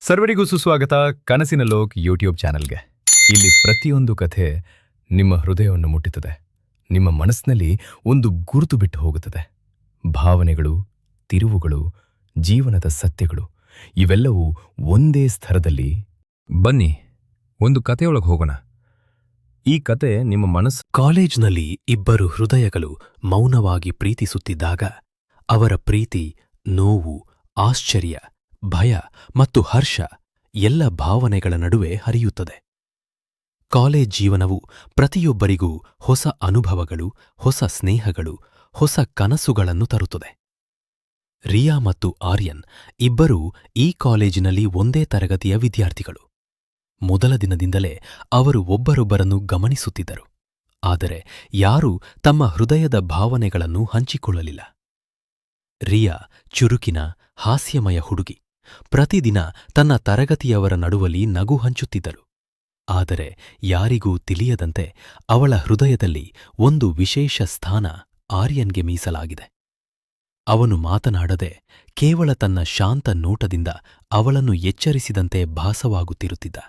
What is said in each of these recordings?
ಸರ್ವರಿಗೂ ಸುಸ್ವಾಗತ ಕನಸಿನ ಲೋಕ್ ಯೂಟ್ಯೂಬ್ ಚಾನೆಲ್ಗೆ. ಇಲ್ಲಿ ಪ್ರತಿಯೊಂದು ಕಥೆ ನಿಮ್ಮ ಹೃದಯವನ್ನು ಮುಟ್ಟುತ್ತದೆ, ನಿಮ್ಮ ಮನಸ್ಸಿನಲ್ಲಿ ಒಂದು ಗುರುತು ಬಿಟ್ಟು ಹೋಗುತ್ತದೆ. ಭಾವನೆಗಳು, ತಿರುವುಗಳು, ಜೀವನದ ಸತ್ಯಗಳು ಇವೆಲ್ಲವೂ ಒಂದೇ ಸ್ತರದಲ್ಲಿ. ಬನ್ನಿ ಒಂದು ಕಥೆಯೊಳಗೆ ಹೋಗೋಣ. ಈ ಕತೆ ನಿಮ್ಮ ಮನಸ್ಸು. ಕಾಲೇಜ್ನಲ್ಲಿ ಇಬ್ಬರು ಹೃದಯಗಳು ಮೌನವಾಗಿ ಪ್ರೀತಿಸುತ್ತಿದ್ದಾಗ ಅವರ ಪ್ರೀತಿ, ನೋವು, ಆಶ್ಚರ್ಯ, ಭಯ ಮತ್ತು ಹರ್ಷ ಎಲ್ಲ ಭಾವನೆಗಳ ನಡುವೆ ಹರಿಯುತ್ತದೆ. ಕಾಲೇಜ್ ಜೀವನವು ಪ್ರತಿಯೊಬ್ಬರಿಗೂ ಹೊಸ ಅನುಭವಗಳು, ಹೊಸ ಸ್ನೇಹಗಳು, ಹೊಸ ಕನಸುಗಳನ್ನು ತರುತ್ತದೆ. ರಿಯಾ ಮತ್ತು ಆರ್ಯನ್ ಇಬ್ಬರೂ ಈ ಕಾಲೇಜಿನಲ್ಲಿ ಒಂದೇ ತರಗತಿಯ ವಿದ್ಯಾರ್ಥಿಗಳು. ಮೊದಲ ದಿನದಿಂದಲೇ ಅವರು ಒಬ್ಬರೊಬ್ಬರನ್ನು ಗಮನಿಸುತ್ತಿದ್ದರು, ಆದರೆ ಯಾರೂ ತಮ್ಮ ಹೃದಯದ ಭಾವನೆಗಳನ್ನು ಹಂಚಿಕೊಳ್ಳಲಿಲ್ಲ. ರಿಯಾ ಚುರುಕಿನ, ಹಾಸ್ಯಮಯ ಹುಡುಗಿ. ಪ್ರತಿದಿನ ತನ್ನ ತರಗತಿಯವರ ನಡುವಲ್ಲಿ ನಗು ಹಂಚುತ್ತಿದ್ದಳು. ಆದರೆ ಯಾರಿಗೂ ತಿಳಿಯದಂತೆ ಅವಳ ಹೃದಯದಲ್ಲಿ ಒಂದು ವಿಶೇಷ ಸ್ಥಾನ ಆರ್ಯನ್ಗೆ ಮೀಸಲಾಗಿದೆ. ಅವನು ಮಾತನಾಡದೆ ಕೇವಲ ತನ್ನ ಶಾಂತ ನೋಟದಿಂದ ಅವಳನ್ನು ಎಚ್ಚರಿಸಿದಂತೆ ಭಾಸವಾಗುತ್ತಿರುತ್ತಿದ್ದ.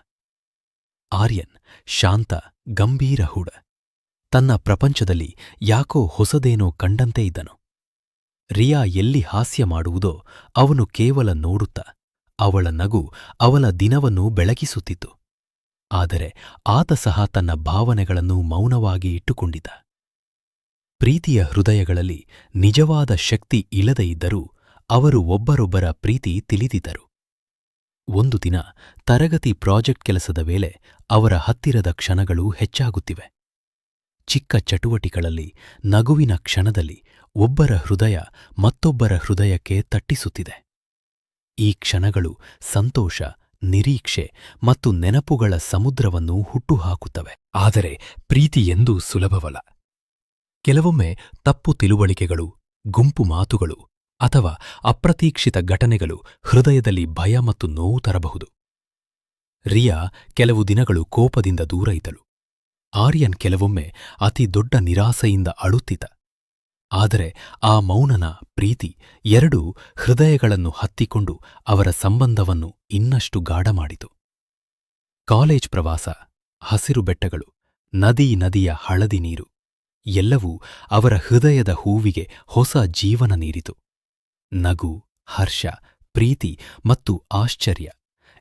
ಆರ್ಯನ್ ಶಾಂತ, ಗಂಭೀರ ಹುಡ. ತನ್ನ ಪ್ರಪಂಚದಲ್ಲಿ ಯಾಕೋ ಹೊಸದೇನೋ ಕಂಡಂತೆ ಇದ್ದನು. ರಿಯಾ ಎಲ್ಲಿ ಹಾಸ್ಯ ಮಾಡುವುದೋ ಅವನು ಕೇವಲ ನೋಡುತ್ತಾ, ಅವಳ ನಗು ಅವಳ ದಿನವನ್ನು ಬೆಳಗಿಸುತ್ತಿತ್ತು. ಆದರೆ ಆತ ಸಹ ತನ್ನ ಭಾವನೆಗಳನ್ನು ಮೌನವಾಗಿ ಇಟ್ಟುಕೊಂಡಿದ್ದ. ಪ್ರೀತಿಯ ಹೃದಯಗಳಲ್ಲಿ ನಿಜವಾದ ಶಕ್ತಿ ಇಲ್ಲದೇ ಇದ್ದರೂ ಅವರು ಒಬ್ಬರೊಬ್ಬರ ಪ್ರೀತಿ ತಿಳಿದಿದ್ದರು. ಒಂದು ದಿನ ತರಗತಿ ಪ್ರಾಜೆಕ್ಟ್ ಕೆಲಸದ ವೇಳೆ ಅವರ ಹತ್ತಿರದ ಕ್ಷಣಗಳು ಹೆಚ್ಚಾಗುತ್ತಿವೆ. ಚಿಕ್ಕ ಚಟುವಟಿಕೆಗಳಲ್ಲಿ, ನಗುವಿನ ಕ್ಷಣದಲ್ಲಿ ಒಬ್ಬರ ಹೃದಯ ಮತ್ತೊಬ್ಬರ ಹೃದಯಕ್ಕೆ ತಟ್ಟಿಸುತ್ತಿದೆ. ಈ ಕ್ಷಣಗಳು ಸಂತೋಷ, ನಿರೀಕ್ಷೆ ಮತ್ತು ನೆನಪುಗಳ ಸಮುದ್ರವನ್ನು ಹುಟ್ಟುಹಾಕುತ್ತವೆ. ಆದರೆ ಪ್ರೀತಿ ಎಂದೂ ಸುಲಭವಲ್ಲ. ಕೆಲವೊಮ್ಮೆ ತಪ್ಪು ತಿಳುವಳಿಕೆಗಳು, ಗುಂಪು ಮಾತುಗಳು ಅಥವಾ ಅಪ್ರತೀಕ್ಷಿತ ಘಟನೆಗಳು ಹೃದಯದಲ್ಲಿ ಭಯ ಮತ್ತು ನೋವು ತರಬಹುದು. ರಿಯಾ ಕೆಲವು ದಿನಗಳು ಕೋಪದಿಂದ ದೂರ ಇದ್ದಳು. ಆರ್ಯನ್ ಕೆಲವೊಮ್ಮೆ ಅತಿ ದೊಡ್ಡ ನಿರಾಸೆಯಿಂದ ಅಳುತ್ತಿದ್ದ. ಆದರೆ ಆ ಮೌನನ ಪ್ರೀತಿ ಎರಡೂ ಹೃದಯಗಳನ್ನು ಹತ್ತಿಕೊಂಡು ಅವರ ಸಂಬಂಧವನ್ನು ಇನ್ನಷ್ಟು ಗಾಢ ಮಾಡಿತು. ಕಾಲೇಜ್ ಪ್ರವಾಸ, ಹಸಿರು ಬೆಟ್ಟಗಳು, ನದಿಯ ಹಳದಿ ನೀರು ಎಲ್ಲವೂ ಅವರ ಹೃದಯದ ಹೂವಿಗೆ ಹೊಸ ಜೀವನ ನೀಡಿತು. ನಗು, ಹರ್ಷ, ಪ್ರೀತಿ ಮತ್ತು ಆಶ್ಚರ್ಯ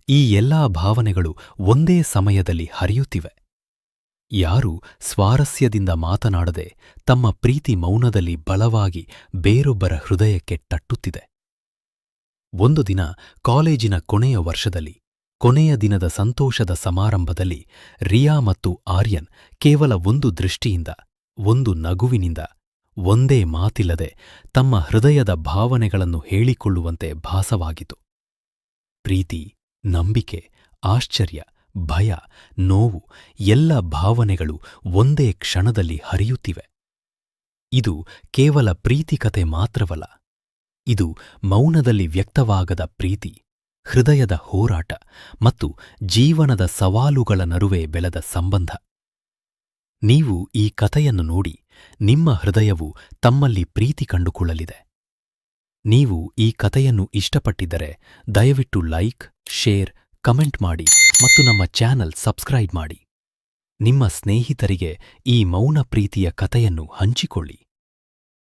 ಈ ಎಲ್ಲಾ ಭಾವನೆಗಳು ಒಂದೇ ಸಮಯದಲ್ಲಿ ಹರಿಯುತ್ತಿವೆ. ಯಾರೂ ಸ್ವಾರಸ್ಯದಿಂದ ಮಾತನಾಡದೆ ತಮ್ಮ ಪ್ರೀತಿ ಮೌನದಲ್ಲಿ ಬಲವಾಗಿ ಬೇರೊಬ್ಬರ ಹೃದಯಕ್ಕೆ ತಟ್ಟುತ್ತಿದೆ. ಒಂದು ದಿನ ಕಾಲೇಜಿನ ಕೊನೆಯ ವರ್ಷದಲ್ಲಿ, ಕೊನೆಯ ದಿನದ ಸಂತೋಷದ ಸಮಾರಂಭದಲ್ಲಿ ರಿಯಾ ಮತ್ತು ಆರ್ಯನ್ ಕೇವಲ ಒಂದು ದೃಷ್ಟಿಯಿಂದ, ಒಂದು ನಗುವಿನಿಂದ, ಒಂದೇ ಮಾತಿಲ್ಲದೆ ತಮ್ಮ ಹೃದಯದ ಭಾವನೆಗಳನ್ನು ಹೇಳಿಕೊಳ್ಳುವಂತೆ ಭಾಸವಾಗಿತು. ಪ್ರೀತಿ, ನಂಬಿಕೆ, ಆಶ್ಚರ್ಯ, ಭಯ, ನೋವು ಎಲ್ಲ ಭಾವನೆಗಳು ಒಂದೇ ಕ್ಷಣದಲ್ಲಿ ಹರಿಯುತ್ತಿವೆ. ಇದು ಕೇವಲ ಪ್ರೀತಿ ಕತೆ ಮಾತ್ರವಲ್ಲ. ಇದು ಮೌನದಲ್ಲಿ ವ್ಯಕ್ತವಾಗದ ಪ್ರೀತಿ, ಹೃದಯದ ಹೋರಾಟ ಮತ್ತು ಜೀವನದ ಸವಾಲುಗಳ ನಡುವೆ ಬೆಳೆದ ಸಂಬಂಧ. ನೀವು ಈ ಕಥೆಯನ್ನು ನೋಡಿ ನಿಮ್ಮ ಹೃದಯವು ತಮ್ಮಲ್ಲಿ ಪ್ರೀತಿ ಕಂಡುಕೊಳ್ಳಲಿದೆ. ನೀವು ಈ ಕಥೆಯನ್ನು ಇಷ್ಟಪಟ್ಟಿದ್ದರೆ ದಯವಿಟ್ಟು ಲೈಕ್, ಶೇರ್, ಕಮೆಂಟ್ ಮಾಡಿ ಮತ್ತು ನಮ್ಮ ಚಾನೆಲ್ ಸಬ್ಸ್ಕ್ರೈಬ್ ಮಾಡಿ. ನಿಮ್ಮ ಸ್ನೇಹಿತರಿಗೆ ಈ ಮೌನ ಪ್ರೀತಿಯ ಕಥೆಯನ್ನು ಹಂಚಿಕೊಳ್ಳಿ.